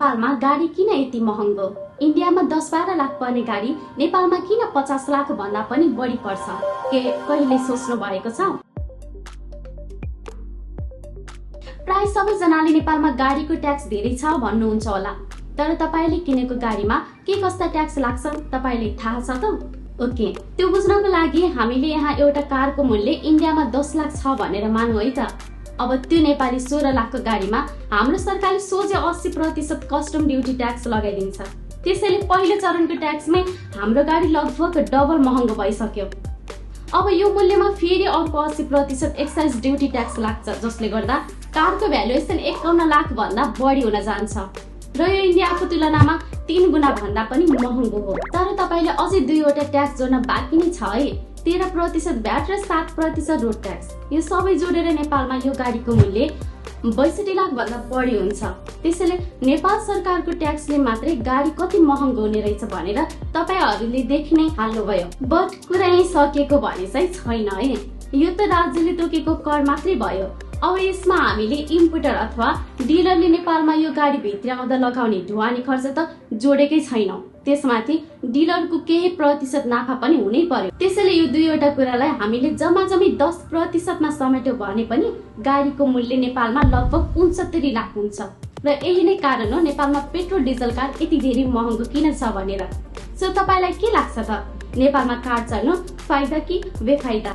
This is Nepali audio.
नेपालमा गाडी किन यति महँगो? इन्डियामा 10-12 लाख पर्ने गाडी नेपालमा किन 50 लाख भन्दा पनि बढी पर्छ? कहिले सोच्नु भएको छ? प्राय सबैजनाले नेपालमा गाडीको ट्याक्स धेरै छ भन्नुहुन्छ होला, तर तपाईले किनेको गाडीमा के कस्ता ट्याक्स लाग्छ तपाईलाई थाहा छ त? ओके, त्यो बुझ्नको लागि हामीले यहाँ एउटा कारको मूल्य इन्डियामा 10 लाख छ भनेर मानौँ है त। अब त्यो नेपाली 16 लाखको गाडीमा हाम्रो सरकारले सोझै 80% कस्टम ड्युटी ट्याक्स लगाइदिन्छ। त्यसैले पहिलो चरणको ट्याक्समै हाम्रो गाडी लगभग डबल महँगो भइसक्यो। अब यो मूल्यमा फेरि अर्को 80% एक्साइज ड्युटी ट्याक्स लाग्छ, जसले गर्दा कारको भ्यालुएसन 51 लाख भन्दा बढी हुन जान्छ र यो इन्डियाको तुलनामा 3 गुणा भन्दा पनि महँगो हो। तर तपाईले अझै दुईवटा ट्याक्स जोड्न बाँकी नै छ है, 13% भ्याट र 7% रोड ट्याक्स। यो सबै जोडेर नेपालमा यो गाडीको मूल्य 62 लाख भन्दा बढी हुन्छ। त्यसैले नेपाल सरकारको ट्याक्सले मात्रै गाडी कति महँगो हुने रहेछ भनेर तपाईहरूले देख्नै हाल्नुभयो। बट कुरा यही सकेको भने चाहिँ छैन है, यो त राज्यले तोकेको कर मात्रै भयो। अब यसमा हामीले इम्पोर्टर अथवा डिलरले नेपालमा यो गाडी भित्र आउँदा लगाउने ढुवानी खर्च त जोडेकै छैनौं। त्यसमाथि डिलरको केही प्रतिशत नाफा पनि हुनै पर्यो। त्यसैले यो दुईवटा कुरालाई हामीले जम्मा-जम्मी 10% मा समेट्यो भने पनि गाडीको मूल्य नेपालमा लगभग 69 लाख हुन्छ। र यही नै कारण हो नेपालमा पेट्रोल डिजल कार यति धेरै महँगो किन छ भनेर। सो तपाईलाई के लाग्छ त, नेपालमा कार चल्नु फाइदा कि बेफाइदा?